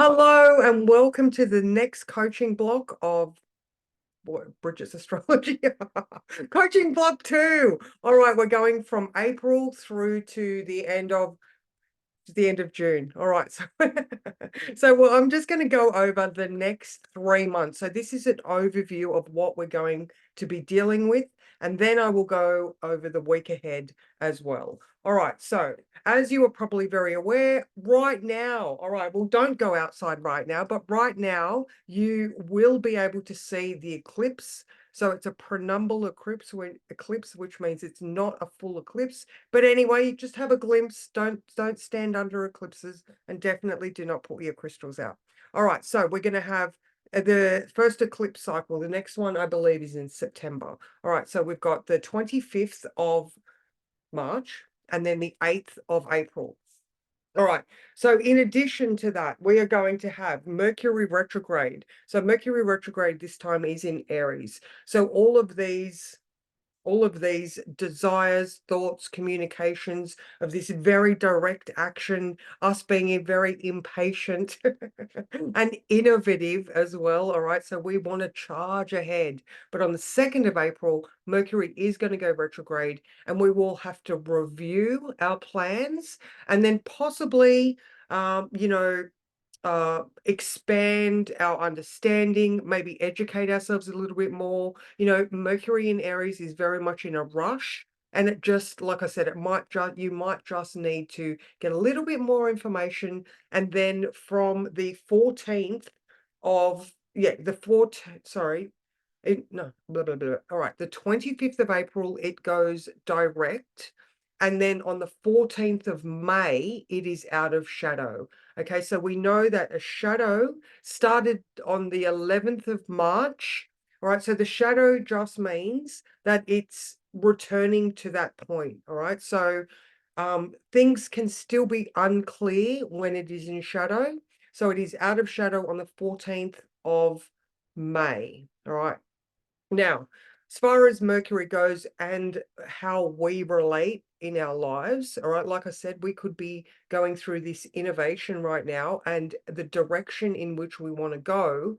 Hello and welcome to the next coaching block of Bridget's astrology. Coaching block 2. All right, we're going from April through to the end of June. All right, so well, I'm just going to go over the next 3 months. So this is an overview of what we're going to be dealing with, and then I will go over the week ahead as well. All right, so as you are probably very aware, right now, all right, well, don't go outside right now, but right now you will be able to see the eclipse. So it's a penumbral eclipse, which means it's not a full eclipse. But anyway, just have a glimpse. Don't stand under eclipses, and definitely do not put your crystals out. All right, so we're going to have the first eclipse cycle. The next one, I believe, is in September. All right, so we've got the 25th of March and then the 8th of April. All right. So in addition to that, we are going to have Mercury retrograde. So Mercury retrograde this time is in Aries. So all of these desires, thoughts, communications of this very direct action, us being very impatient and innovative as well. All right. So we want to charge ahead. But on the 2nd of April, Mercury is going to go retrograde and we will have to review our plans and then possibly, you know, expand our understanding, maybe educate ourselves a little bit more. Mercury in Aries is very much in a rush. And it just, like I said, you might just need to get a little bit more information. And then from the 14th of, yeah, the 14th, sorry, no, blah, blah, blah. All right, the 25th of April, it goes direct. And then on the 14th of May, it is out of shadow. Okay, so we know that a shadow started on the 11th of March. All right, so the shadow just means that it's returning to that point. All right, so things can still be unclear when it is in shadow. So it is out of shadow on the 14th of May. All right. Now, as far as Mercury goes and how we relate in our lives, all right, like I said, we could be going through this innovation right now and the direction in which we want to go,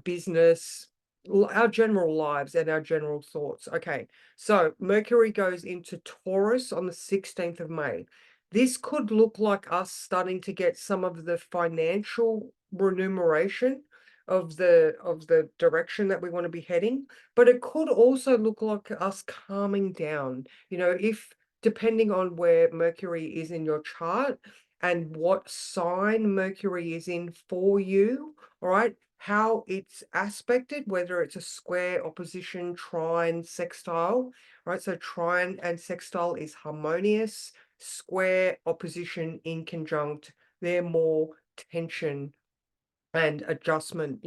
business, our general lives and our general thoughts. Okay, so Mercury goes into Taurus on the 16th of May. This could look like us starting to get some of the financial remuneration of the direction that we want to be heading, but it could also look like us calming down. If depending on where Mercury is in your chart and what sign Mercury is in for you, all right, how it's aspected, whether it's a square, opposition, trine, sextile, right? So trine and sextile is harmonious, square, opposition, inconjunct, they're more tension and adjustment,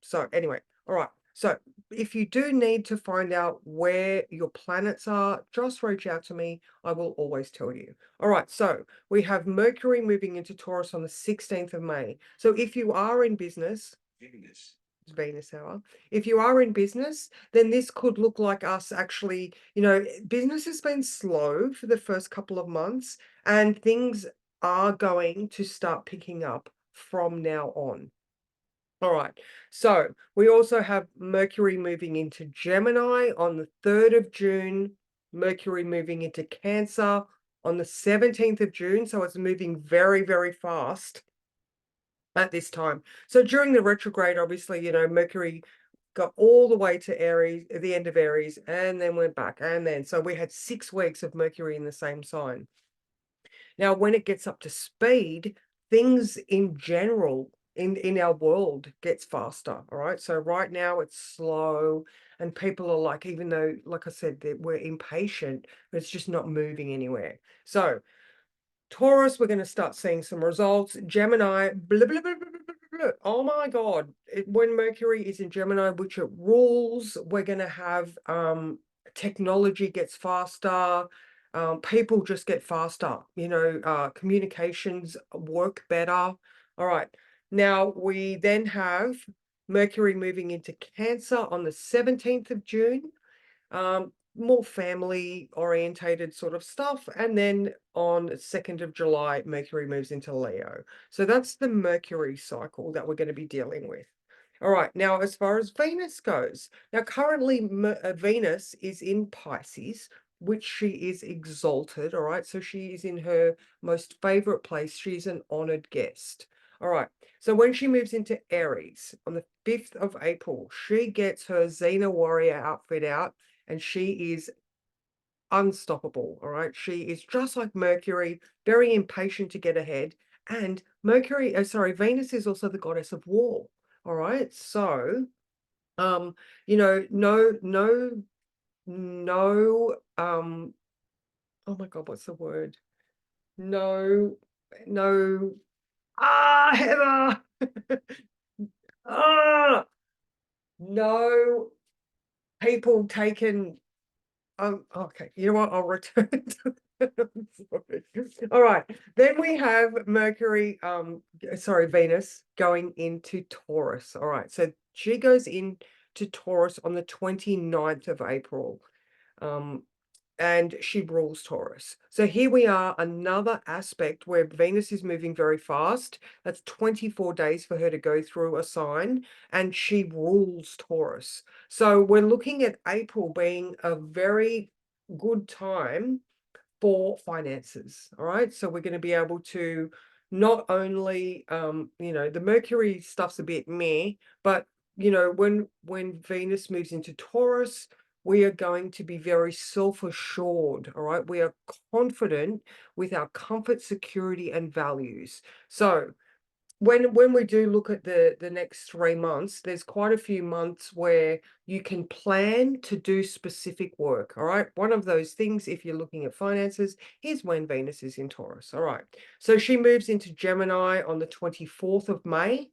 so anyway, all right. So if you do need to find out where your planets are, just reach out to me. I will always tell you. All right, so we have Mercury moving into Taurus on the 16th of May. So if you are in business, Venus hour. If you are in business, then this could look like us actually, business has been slow for the first couple of months and things are going to start picking up from now on. All right. So we also have Mercury moving into Gemini on the 3rd of June, Mercury moving into Cancer on the 17th of June. So it's moving very, very fast at this time. So during the retrograde, obviously, Mercury got all the way to Aries, the end of Aries, and then went back. And then, so we had 6 weeks of Mercury in the same sign. Now, when it gets up to speed, things in general in our world gets faster. All right. So right now it's slow and people are like, even though, like I said, that we're impatient, but it's just not moving anywhere. So Taurus, we're going to start seeing some results. Gemini, blah, blah, blah, blah, blah, blah. Oh my God. When Mercury is in Gemini, which it rules, we're going to have technology gets faster. People just get faster, communications work better. All right. Now we then have Mercury moving into Cancer on the 17th of June. more family orientated sort of stuff. And then on 2nd of July, Mercury moves into Leo. So that's the Mercury cycle that we're going to be dealing with. All right, now as far as Venus goes, now currently Venus is in Pisces, which she is exalted. All right, so she is in her most favorite place. She's an honored guest. All right, so when she moves into Aries on the 5th of April, she gets her Xena warrior outfit out and she is unstoppable. All right, she is just like Mercury, very impatient to get ahead. And Venus is also the goddess of war. All right, so you know, no, oh my God, what's the word? No, no, Heather, ah, no people taken. Okay, you know what? I'll return to that. All right. Then we have Venus going into Taurus. All right. So she goes into Taurus on the 29th of April. Um, and she rules Taurus. So here we are, another aspect where Venus is moving very fast. That's 24 days for her to go through a sign, and she rules Taurus. So we're looking at April being a very good time for finances. All right. So we're going to be able to not only, the Mercury stuff's a bit meh, but when Venus moves into Taurus, we are going to be very self-assured. All right. We are confident with our comfort, security, and values. So when we do look at the next 3 months, there's quite a few months where you can plan to do specific work. All right. One of those things, if you're looking at finances, is when Venus is in Taurus. All right. So she moves into Gemini on the 24th of May.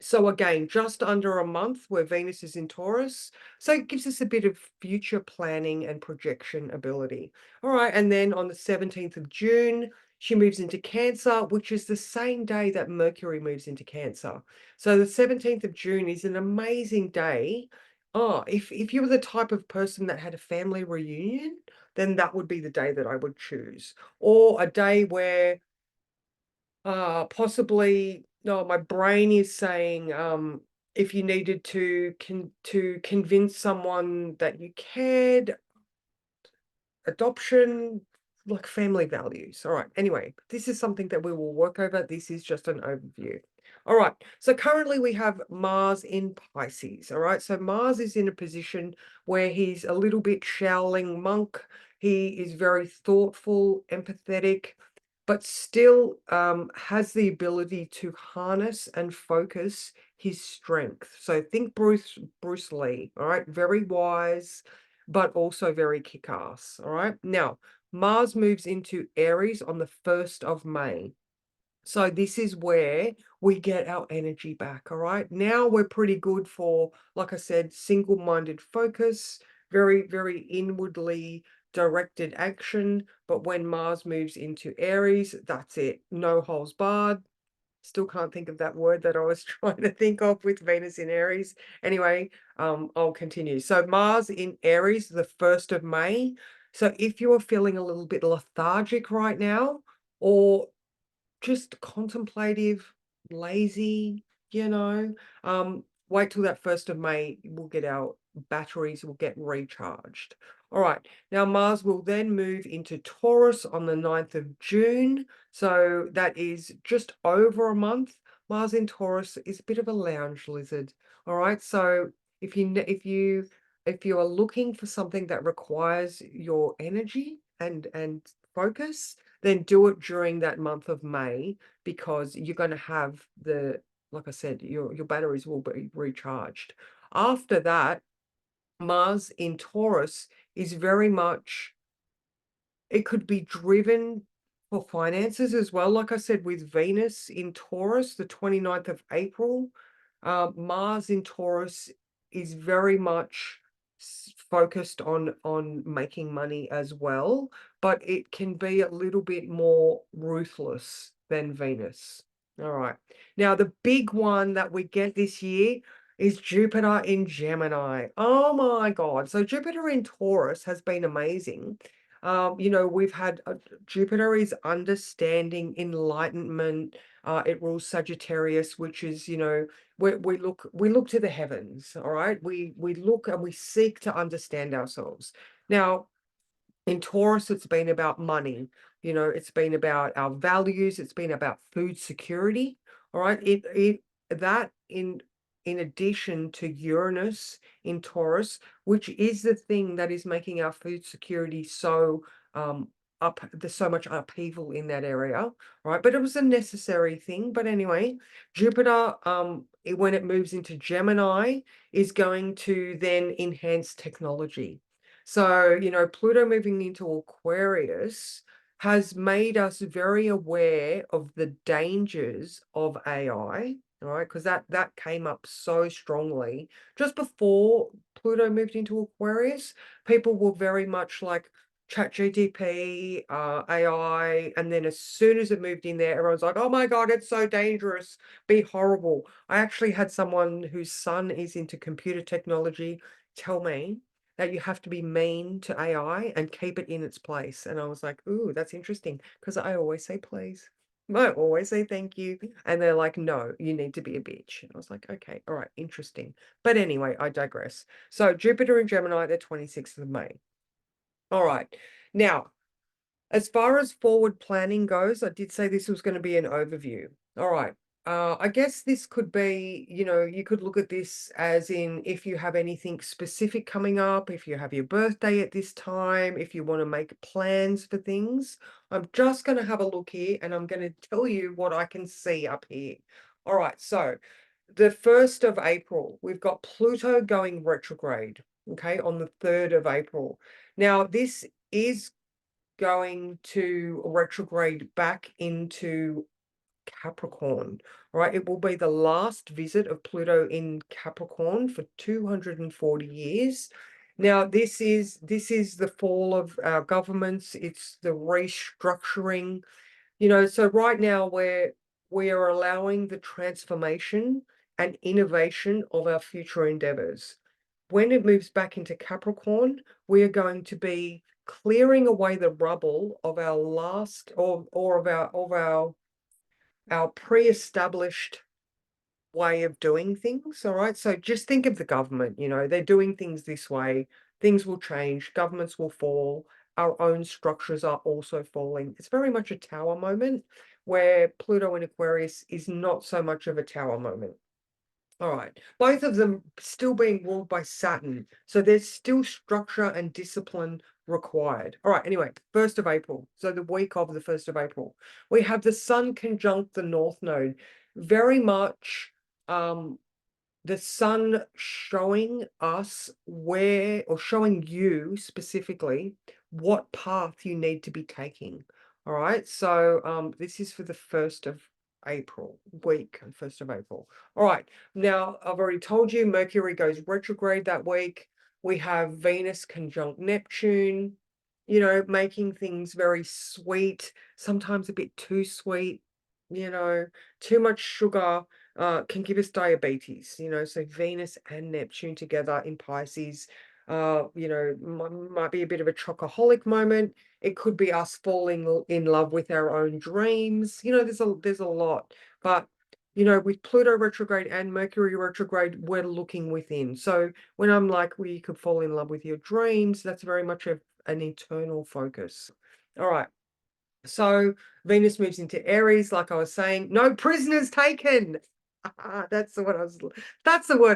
So again, just under a month where Venus is in Taurus. So it gives us a bit of future planning and projection ability. All right. And then on the 17th of June, she moves into Cancer, which is the same day that Mercury moves into Cancer. So the 17th of June is an amazing day. Oh, if you were the type of person that had a family reunion, then that would be the day that I would choose. Or a day where possibly, no, my brain is saying, if you needed to convince someone that you cared, adoption, like family values. All right. Anyway, this is something that we will work over. This is just an overview. All right. So currently we have Mars in Pisces. All right. So Mars is in a position where he's a little bit Shaolin monk. He is very thoughtful, empathetic, but still has the ability to harness and focus his strength. So think Bruce Lee, all right, very wise, but also very kick-ass. All right. Now, Mars moves into Aries on the 1st of May. So this is where we get our energy back. All right. Now we're pretty good for, like I said, single-minded focus, very, very inwardly directed action. But when Mars moves into Aries, that's it. No holes barred. Still can't think of that word that I was trying to think of with Venus in Aries. Anyway, I'll continue. So Mars in Aries, the 1st of May. So if you are feeling a little bit lethargic right now, or just contemplative, lazy, wait till that 1st of May, we'll get our batteries will get recharged. All right. Now Mars will then move into Taurus on the 9th of June. So that is just over a month. Mars in Taurus is a bit of a lounge lizard. All right. So if you are looking for something that requires your energy and focus, then do it during that month of May, because you're going to have like I said, your batteries will be recharged. After that, Mars in Taurus is very much, it could be driven for finances as well. Like I said, with Venus in Taurus, the 29th of April, Mars in Taurus is very much focused on making money as well, but it can be a little bit more ruthless than Venus. All right. Now, the big one that we get this year is Jupiter in Gemini. Oh my God. So Jupiter in Taurus has been amazing. You know, we've had Jupiter is understanding, enlightenment. It rules Sagittarius, which is, you know, we look to the heavens, all right? We look and we seek to understand ourselves. Now, in Taurus, it's been about money. You know, it's been about our values. It's been about food security. All right. That in addition to Uranus in Taurus, which is the thing that is making our food security so there's so much upheaval in that area, right? But it was a necessary thing. But anyway, Jupiter, when it moves into Gemini, is going to then enhance technology. So, you know, Pluto moving into Aquarius has made us very aware of the dangers of AI, all right? Because that came up so strongly just before Pluto moved into Aquarius. People were very much like ChatGPT, AI, and then as soon as it moved in there, everyone's like, "Oh my God, it's so dangerous, be horrible." I actually had someone whose son is into computer technology tell me that you have to be mean to AI and keep it in its place. And I was like, ooh, that's interesting. Because I always say please. I always say thank you. And they're like, no, you need to be a bitch. And I was like, okay, all right, interesting. But anyway, I digress. So Jupiter and Gemini, the 26th of May. All right. Now, as far as forward planning goes, I did say this was going to be an overview. All right. I guess this could be, you know, you could look at this as in if you have anything specific coming up, if you have your birthday at this time, if you want to make plans for things. I'm just going to have a look here and I'm going to tell you what I can see up here. All right. So the 1st of April, we've got Pluto going retrograde, okay, on the 3rd of April. Now, this is going to retrograde back into Capricorn, right? It will be the last visit of Pluto in Capricorn for 240 years. Now, this is the fall of our governments. It's the restructuring, you know, so right now we are allowing the transformation and innovation of our future endeavors. When it moves back into Capricorn, we are going to be clearing away the rubble of our last or of our pre-established way of doing things. All right. So just think of the government, you know, they're doing things this way. Things will change, governments will fall, our own structures are also falling. It's very much a tower moment where Pluto in Aquarius is not so much of a tower moment. All right. Both of them still being ruled by Saturn. So there's still structure and discipline required. All right. Anyway, 1st of April. So the week of the 1st of April, we have the Sun conjunct the North Node. Very much the Sun showing us where, or showing you specifically, what path you need to be taking. All right. So this is for the 1st of April, week, 1st of April. All right. Now, I've already told you Mercury goes retrograde that week. We have Venus conjunct Neptune, you know, making things very sweet, sometimes a bit too sweet, you know, too much sugar can give us diabetes, you know, so Venus and Neptune together in Pisces, you know, might be a bit of a chocoholic moment. It could be us falling in love with our own dreams. You know, there's a lot, but you know, with Pluto retrograde and Mercury retrograde, we're looking within. So when I'm like, well, you could fall in love with your dreams, that's very much an internal focus. All right. So Venus moves into Aries, like I was saying, no prisoners taken. That's the word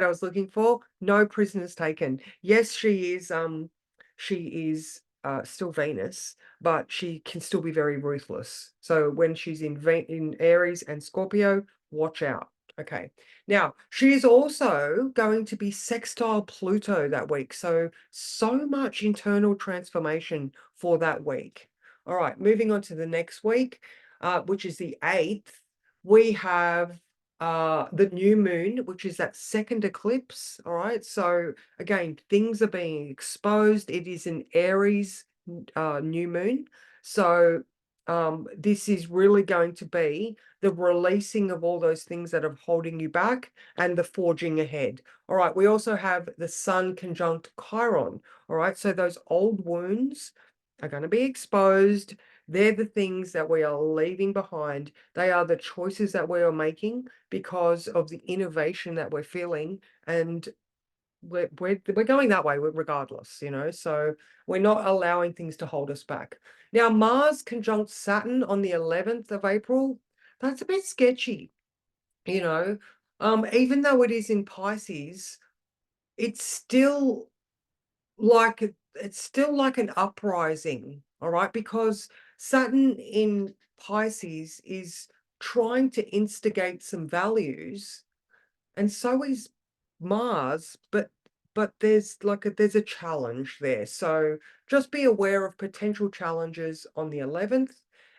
I was looking for. No prisoners taken. Yes, she is still Venus, but she can still be very ruthless. So when she's in Aries and Scorpio, watch out. Okay. Now, she's also going to be sextile Pluto that week. So much internal transformation for that week. All right, moving on to the next week, which is the 8th, we have the new moon, which is that second eclipse. All right. So again, things are being exposed. It is an Aries new moon. So this is really going to be the releasing of all those things that are holding you back and the forging ahead. All right, we also have the Sun conjunct Chiron. All right, so those old wounds are going to be exposed. They're the things that we are leaving behind. They are the choices that we are making because of the innovation that we're feeling. And we're going that way regardless, you know, so we're not allowing things to hold us back. Now, Mars conjunct Saturn on the 11th of April, that's a bit sketchy, you know. Even though it is in Pisces, it's still like an uprising, all right, because Saturn in Pisces is trying to instigate some values, and so is Mars, but there's a challenge there. So just be aware of potential challenges on the 11th.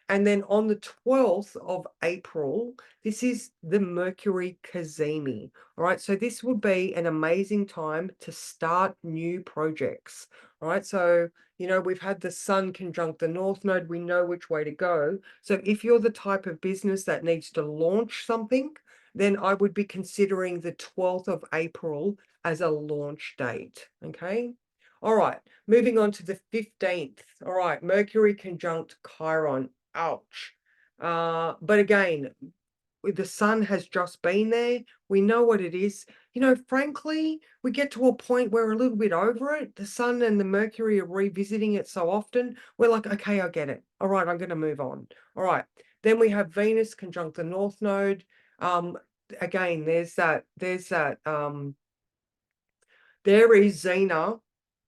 And then on the 12th of April, this is the Mercury Cazimi. All right, so this would be an amazing time to start new projects. All right, so you know, we've had the Sun conjunct the North Node, we know which way to go. So if you're the type of business that needs to launch something, then I would be considering the 12th of April as a launch date. Okay. All right. Moving on to the 15th. All right. Mercury conjunct Chiron. Ouch. But again, the sun has just been there. We know what it is. You know, frankly, we get to a point where we're a little bit over it. The sun and the Mercury are revisiting it so often. We're like, okay, I get it. All right, I'm going to move on. All right. Then we have Venus conjunct the North Node. Again, there is Xena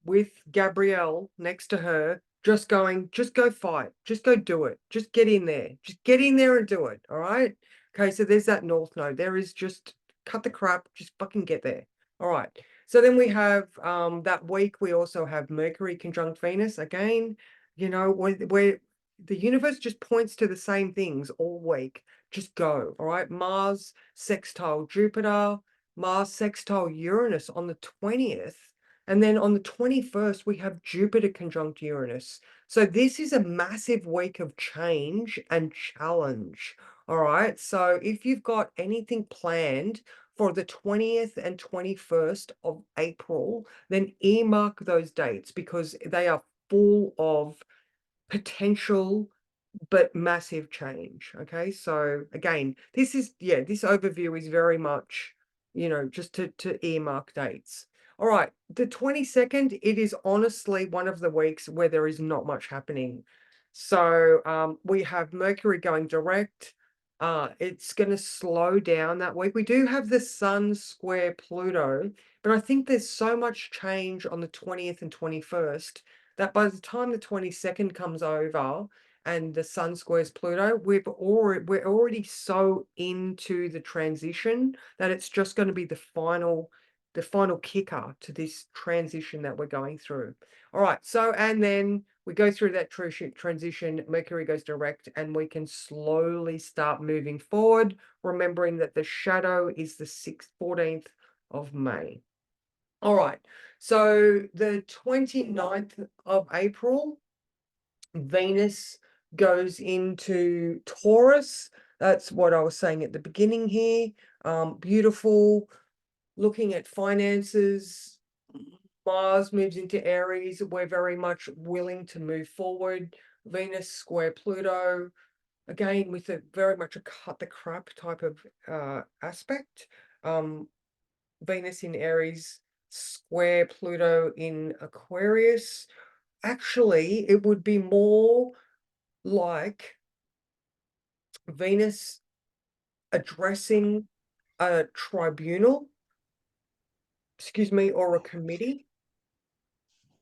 with Gabrielle next to her, just going, just go fight, just go do it, just get in there, just get in there and do it. All right. Okay, so there's that North Node. There is just cut the crap, just fucking get there. All right. So then we have that week we also have Mercury conjunct Venus again. You know, where the universe just points to the same things all week. Just go. All right. Mars sextile Jupiter. Mars sextile Uranus on the 20th. And then on the 21st, we have Jupiter conjunct Uranus. So this is a massive week of change and challenge. All right. So if you've got anything planned for the 20th and 21st of April, then earmark those dates because they are full of potential but massive change. Okay, so again, this overview is very much, you know, just to earmark dates. All right, the 22nd, it is honestly one of the weeks where there is not much happening. So we have Mercury going direct. It's going to slow down that week. We do have the Sun square Pluto, but I think there's so much change on the 20th and 21st that by the time the 22nd comes over and the Sun squares Pluto, we're already so into the transition that it's just going to be the final kicker to this transition that we're going through. All right, so and then we go through that transition, Mercury goes direct, and we can slowly start moving forward, remembering that the shadow is the 14th of May. All right, so the 29th of April, Venus goes into Taurus. That's what I was saying at the beginning here. Beautiful, looking at finances. Mars moves into Aries. We're very much willing to move forward. Venus square Pluto, again, with a very much a cut the crap type of aspect. Venus in Aries, square Pluto in Aquarius. Actually, it would be more like Venus addressing a tribunal, excuse me, or a committee,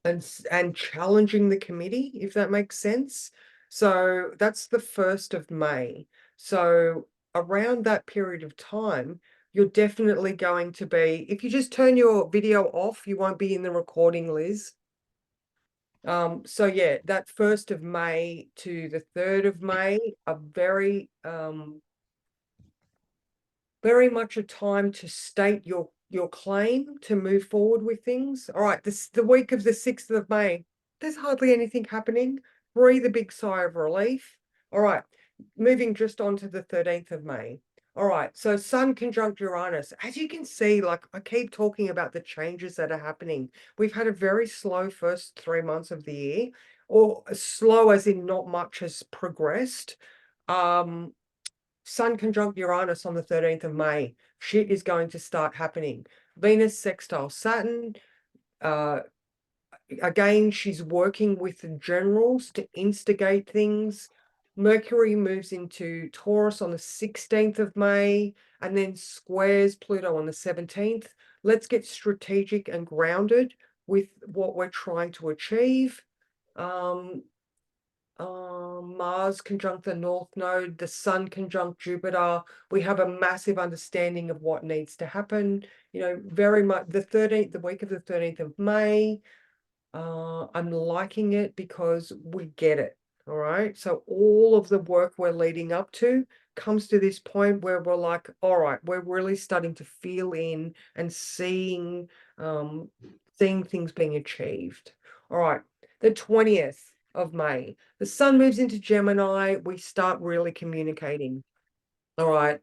and challenging the committee, if that makes sense. So that's the 1st of May. So around that period of time, you're definitely going to be, if you just turn your video off, you won't be in the recording, Liz. So yeah, that 1st of May to the 3rd of May are very much a time to state your claim to move forward with things. All right, the week of the 6th of May, there's hardly anything happening. Breathe a big sigh of relief. All right, moving just on to the 13th of May. All right, so Sun conjunct Uranus. As you can see, like I keep talking about the changes that are happening. We've had a very slow first 3 months of the year, or slow as in not much has progressed. Um, Sun conjunct Uranus on the 13th of May. Shit is going to start happening. Venus sextile Saturn. Uh, Again, she's working with the generals to instigate things. Mercury moves into Taurus on the 16th of May and then squares Pluto on the 17th. Let's get strategic and grounded with what we're trying to achieve. Mars conjunct the North Node, the Sun conjunct Jupiter. We have a massive understanding of what needs to happen. You know, very much the week of the 13th of May. I'm liking it because we get it. All right. So all of the work we're leading up to comes to this point where we're like, all right, we're really starting to feel in and um, seeing things being achieved. All right. The 20th of May, the sun moves into Gemini. We start really communicating. All right.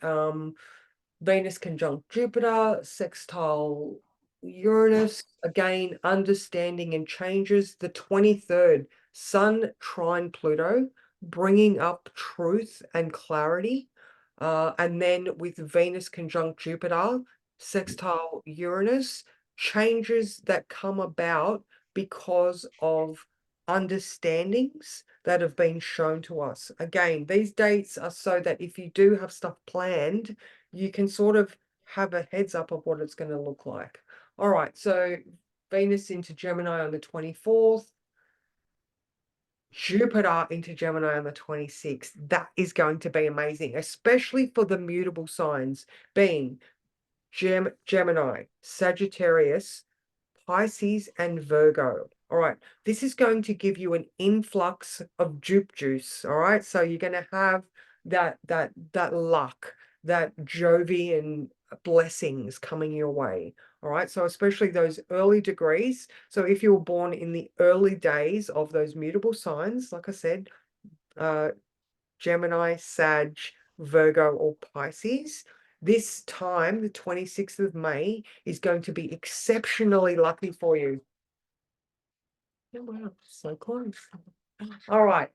Venus conjunct Jupiter, sextile Uranus, again, understanding and changes. The 23rd, Sun trine Pluto, bringing up truth and clarity. And then with Venus conjunct Jupiter, sextile Uranus, changes that come about because of understandings that have been shown to us. Again, these dates are so that if you do have stuff planned, you can sort of have a heads up of what it's going to look like. All right, so Venus into Gemini on the 24th, Jupiter into Gemini on the 26th. That is going to be amazing, especially for the mutable signs being Gemini, Sagittarius, Pisces, and Virgo. All right, this is going to give you an influx of jupe juice. All right, so you're going to have that luck, that Jovian blessings coming your way. All right, so especially those early degrees. So if you were born in the early days of those mutable signs, like I said, uh, Gemini, Sag, Virgo, or Pisces. This time, the 26th of May, is going to be exceptionally lucky for you. Oh, wow, so close. All right.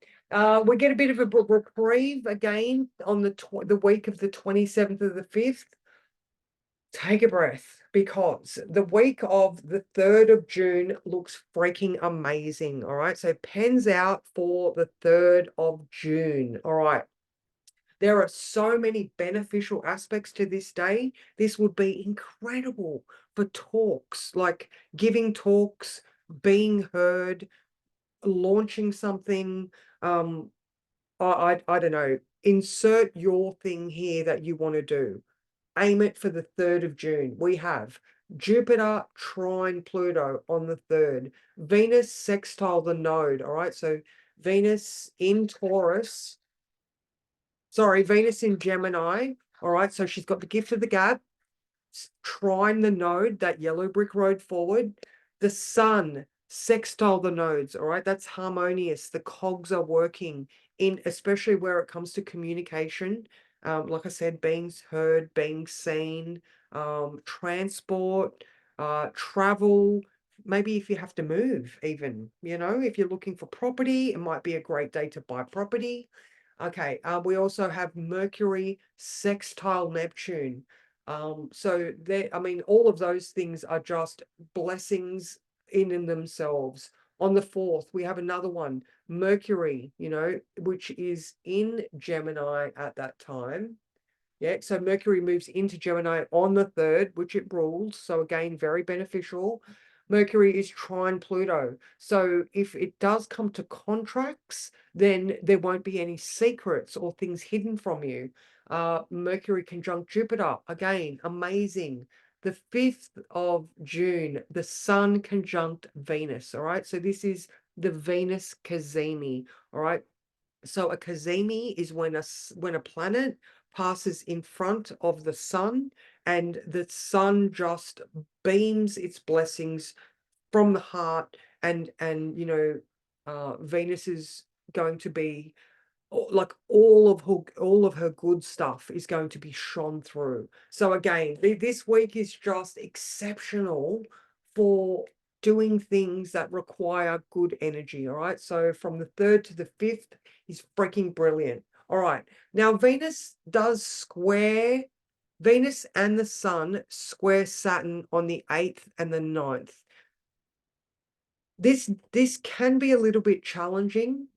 We get a bit of a reprieve again on the week of the 27th of the 5th. Take a breath because the week of the 3rd of June looks freaking amazing. All right. So pens out for the 3rd of June. All right. There are so many beneficial aspects to this day. This would be incredible for talks, like giving talks, being heard, launching something. I don't know. Insert your thing here that you want to do. Aim it for the 3rd of June. We have Jupiter trine Pluto on the 3rd. Venus sextile the node. All right. So Venus in Taurus. Sorry, Venus in Gemini. All right, so she's got the gift of the gab, trine the node, that yellow brick road forward. The sun sextile the nodes. All right, that's harmonious. The cogs are working in, especially where it comes to communication. Like I said, being heard, being seen, transport, travel. Maybe if you have to move, even, if you're looking for property, it might be a great day to buy property. Okay, we also have Mercury sextile Neptune. So there, I mean, all of those things are just blessings in and themselves. On the 4th, we have another one, Mercury, which is in Gemini at that time. Yeah, so Mercury moves into Gemini on the 3rd, which it rules. So again, very beneficial. Mercury is trine Pluto. So if it does come to contracts, then there won't be any secrets or things hidden from you. Mercury conjunct Jupiter, again, amazing. The 5th of June, the Sun conjunct Venus. All right, so this is the Venus cazimi. All right, so a cazimi is when a planet passes in front of the sun and the sun just beams its blessings from the heart, and Venus is going to be like all of her good stuff is going to be shone through. So again, this week is just exceptional for doing things that require good energy. All right. So from the 3rd to the 5th is freaking brilliant. All right. Now Venus and the Sun square Saturn on the 8th and the 9th. This can be a little bit challenging.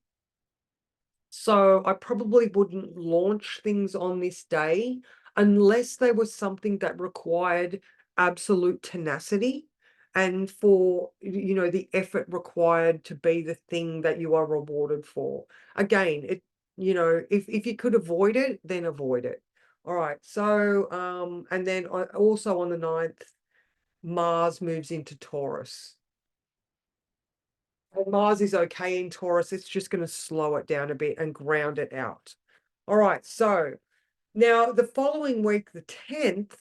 So I probably wouldn't launch things on this day unless there was something that required absolute tenacity and for, the effort required to be the thing that you are rewarded for. Again, if you could avoid it, then avoid it. All right. So, and then also on the 9th, Mars moves into Taurus. And Mars is okay in Taurus. It's just going to slow it down a bit and ground it out. All right. So now the following week, the 10th,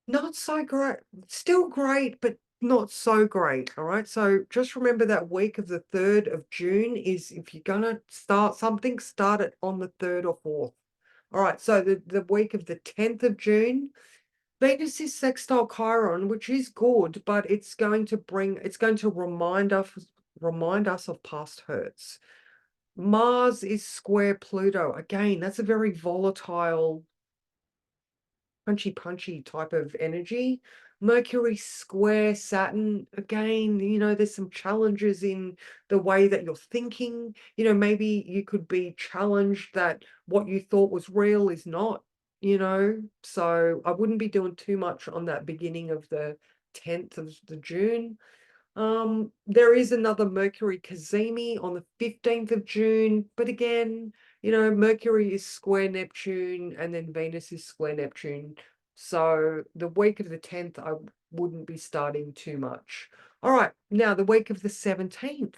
not so great. Still great, but not so great. All right. So just remember that week of the 3rd of June is, if you're going to start something, start it on the 3rd or 4th. All right. So the week of the 10th of June, Venus is sextile Chiron, which is good, but it's going to remind us of past hurts. Mars is square Pluto. Again, that's a very volatile, punchy type of energy. Mercury square Saturn. Again, there's some challenges in the way that you're thinking. Maybe you could be challenged that what you thought was real is not. So I wouldn't be doing too much on that beginning of the 10th of the June. There is another Mercury cazimi on the 15th of June, but again, Mercury is square Neptune and then Venus is square Neptune. So the week of the 10th, I wouldn't be starting too much. All right, now the week of the 17th.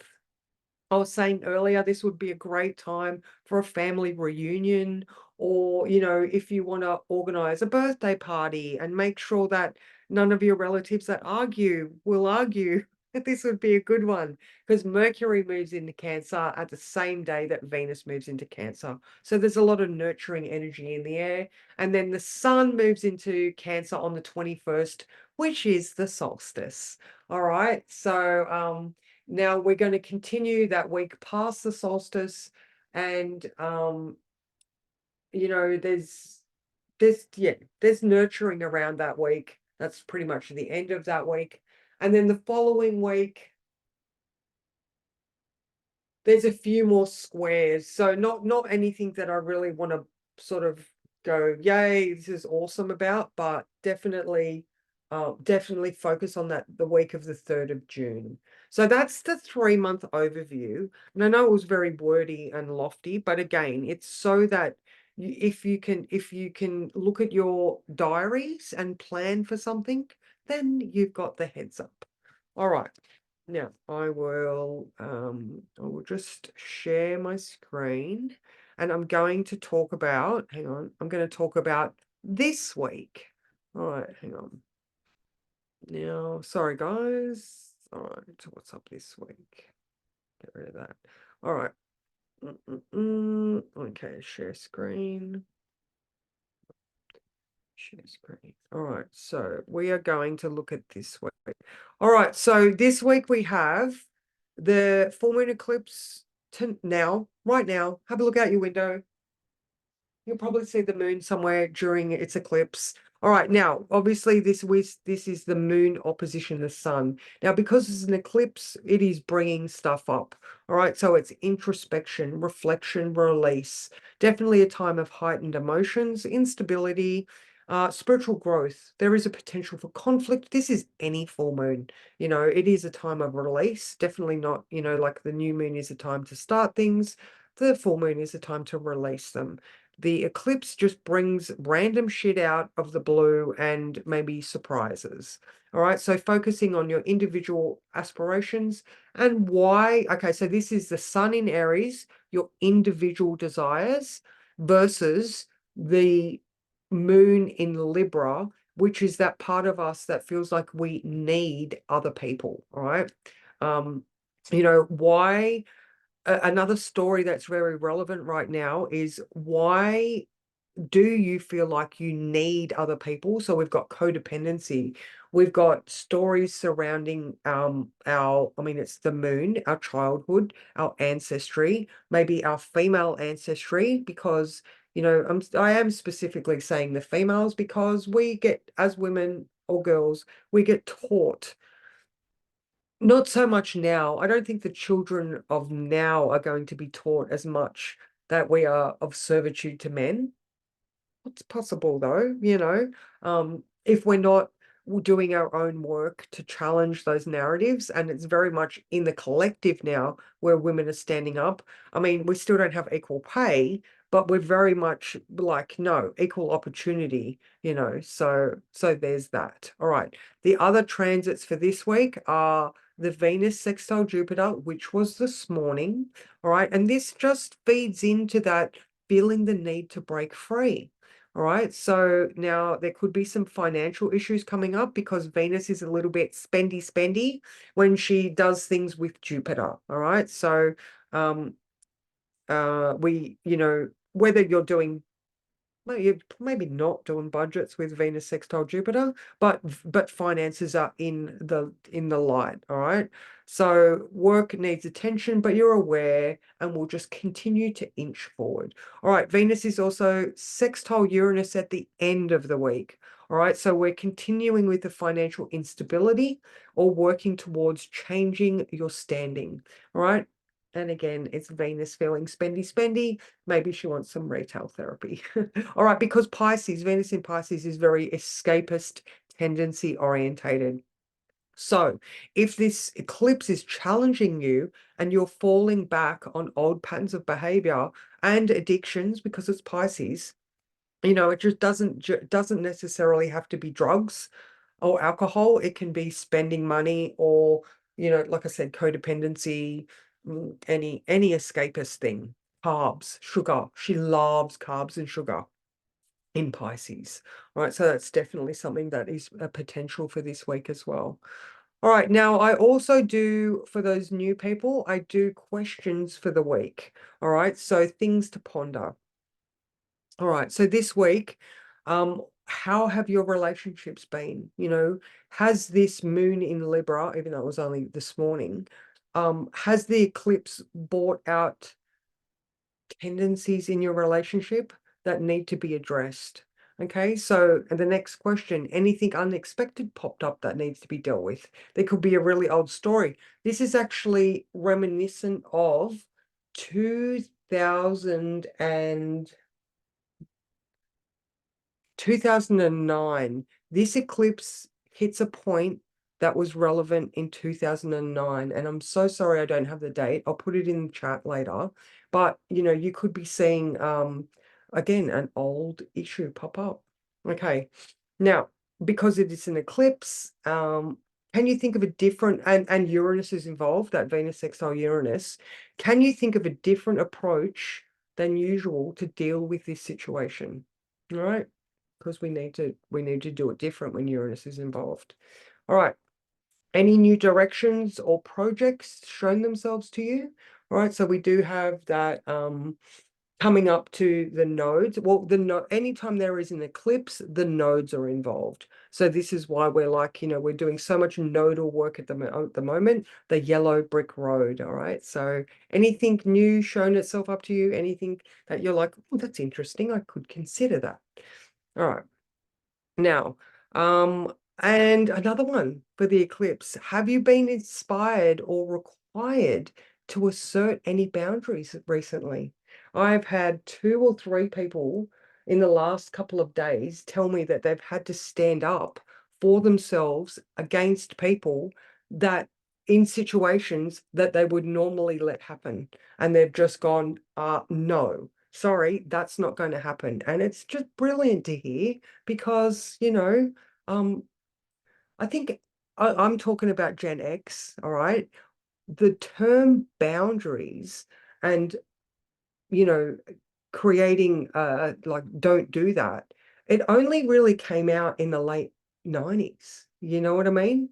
I was saying earlier, this would be a great time for a family reunion, or, if you want to organize a birthday party and make sure that none of your relatives that will argue. This would be a good one because Mercury moves into Cancer at the same day that Venus moves into Cancer. So there's a lot of nurturing energy in the air. And then the Sun moves into Cancer on the 21st, which is the solstice. All right. So, now we're going to continue that week past the solstice, and there's nurturing around that week. That's pretty much the end of that week. And then the following week, there's a few more squares. So not anything that I really want to sort of go, yay, this is awesome about, but definitely focus on that the week of the 3rd of June. So that's the 3-month overview. And I know it was very wordy and lofty, but again, it's so that if you can look at your diaries and plan for something, then you've got the heads up. All right. Now I will just share my screen, and I'm going to talk about, hang on, I'm going to talk about this week. All right, hang on. Now, sorry guys. All right, what's up this week? Get rid of that. All right. Okay, share screen. Share screen. All right, so we are going to look at this week. All right, so this week we have the full moon eclipse right now. Have a look out your window. You'll probably see the moon somewhere during its eclipse. All right, now, obviously, this is the moon opposition the sun. Now, because it's an eclipse, it is bringing stuff up. All right, so it's introspection, reflection, release. Definitely a time of heightened emotions, instability, spiritual growth. There is a potential for conflict. This is any full moon. It is a time of release. Definitely not, like the new moon is a time to start things. The full moon is a time to release them. The eclipse just brings random shit out of the blue and maybe surprises. All right, so focusing on your individual aspirations and why. Okay, so this is the sun in Aries, your individual desires, versus the moon in Libra, which is that part of us that feels like we need other people. All right. Why another story that's very relevant right now is, why do you feel like you need other people? So we've got codependency. We've got stories surrounding I mean, it's the moon, our childhood, our ancestry, maybe our female ancestry, because, you know, I am specifically saying the females because we get, as women or girls, we get taught. Not so much now. I don't think the children of now are going to be taught as much that we are of servitude to men. It's possible though, you know, if we're not doing our own work to challenge those narratives, and it's very much in the collective now where women are standing up. I mean, we still don't have equal pay, but we're very much like, no, equal opportunity, you know, so there's that. All right. The other transits for this week are the Venus sextile Jupiter, which was this morning. All right. And this just feeds into that feeling the need to break free. All right, so now there could be some financial issues coming up because Venus is a little bit spendy when she does things with Jupiter. All right, so you know, whether you're doing, well, you're maybe not doing budgets with Venus sextile Jupiter, but finances are in the light. All right. So work needs attention, but you're aware and will just continue to inch forward. All right. Venus is also sextile Uranus at the end of the week. All right. So we're continuing with the financial instability or working towards changing your standing. All right. And again, it's Venus feeling spendy. Maybe she wants some retail therapy. All right, because Pisces, Venus in Pisces is very escapist, tendency orientated. So if this eclipse is challenging you and you're falling back on old patterns of behavior and addictions, because it's Pisces, you know, it just doesn't necessarily have to be drugs or alcohol. It can be spending money or, you know, like I said, codependency, any escapist thing. Carbs, sugar. She loves carbs and sugar in Pisces. All right, so that's definitely something that is a potential for this week as well. All right, now I also do, for those new people, I do questions for the week. All right, so things to ponder. All right, so this week, how have your relationships been? You know, has this moon in Libra, even though it was only this morning, has the eclipse brought out tendencies in your relationship that need to be addressed? Okay, so and the next question, anything unexpected popped up that needs to be dealt with? There could be a really old story. This is actually reminiscent of 2000 and 2009. This eclipse hits a point that was relevant in 2009. And I'm so sorry I don't have the date. I'll put it in the chat later. But, you know, you could be seeing, again, an old issue pop up. Okay. Now, because it is an eclipse, can you think of a different, and Uranus is involved, that Venus sextile Uranus, can you think of a different approach than usual to deal with this situation? All right, because we need to do it different when Uranus is involved. All right. Any new directions or projects shown themselves to you? All right, so we do have that coming up to the nodes. Well, anytime there is an eclipse, the nodes are involved. So this is why we're like, you know, we're doing so much nodal work at the moment, the yellow brick road. All right. So anything new shown itself up to you? Anything that you're like, oh, that's interesting, I could consider that. All right. Now, and another one for the eclipse. Have you been inspired or required to assert any boundaries recently? I've had 2 or 3 people in the last couple of days tell me that they've had to stand up for themselves against people that in situations that they would normally let happen. And they've just gone, no, sorry, that's not going to happen. And it's just brilliant to hear because, you know, I think I'm talking about Gen X, all right? The term boundaries and, you know, creating like don't do that. It only really came out in the late 90s. You know what I mean?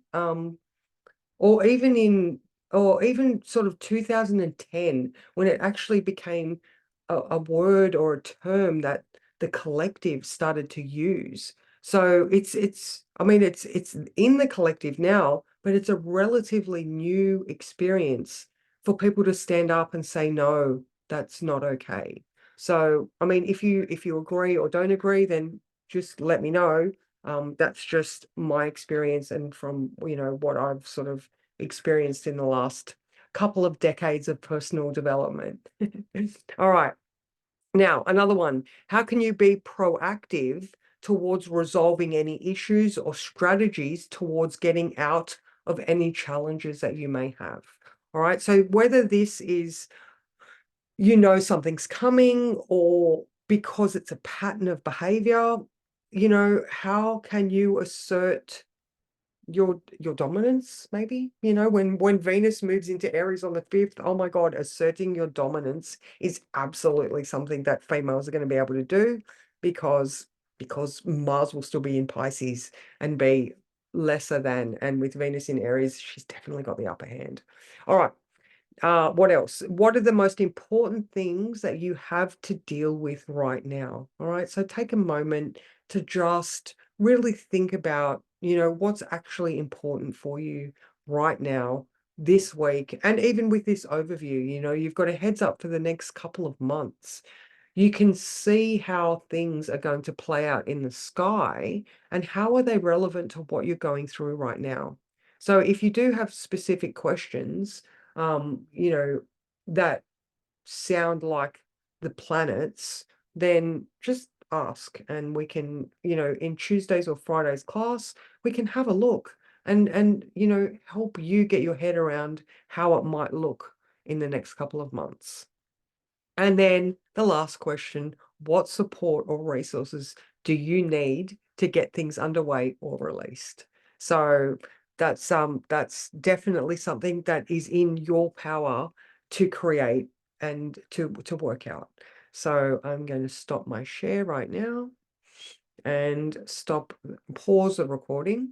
Or even in or even sort of 2010, when it actually became a word or a term that the collective started to use. So I mean, it's in the collective now, but it's a relatively new experience for people to stand up and say, no, that's not okay. So, I mean, if you agree or don't agree, then just let me know. That's just my experience and from, what I've sort of experienced in the last couple of decades of personal development. All right. Now, another one. How can you be proactive towards resolving any issues or strategies towards getting out of any challenges that you may have? All right. So whether this is, something's coming, or because it's a pattern of behavior, how can you assert your dominance, maybe? When Venus moves into Aries on the 5th, oh my God, asserting your dominance is absolutely something that females are going to be able to do, because Mars will still be in Pisces and be lesser than, and with Venus in Aries, she's definitely got the upper hand. All right. What else? What are the most important things that you have to deal with right now? All right. So take a moment to just really think about, what's actually important for you right now, this week. And even with this overview, you've got a heads up for the next couple of months. You can see how things are going to play out in the sky and how are they relevant to what you're going through right now. So if you do have specific questions, that sound like the planets, then just ask, and we can, in Tuesdays or Fridays class, we can have a look and help you get your head around how it might look in the next couple of months. And then the last question, what support or resources do you need to get things underway or released? So that's definitely something that is in your power to create and to work out. So I'm going to stop my share right now and pause the recording.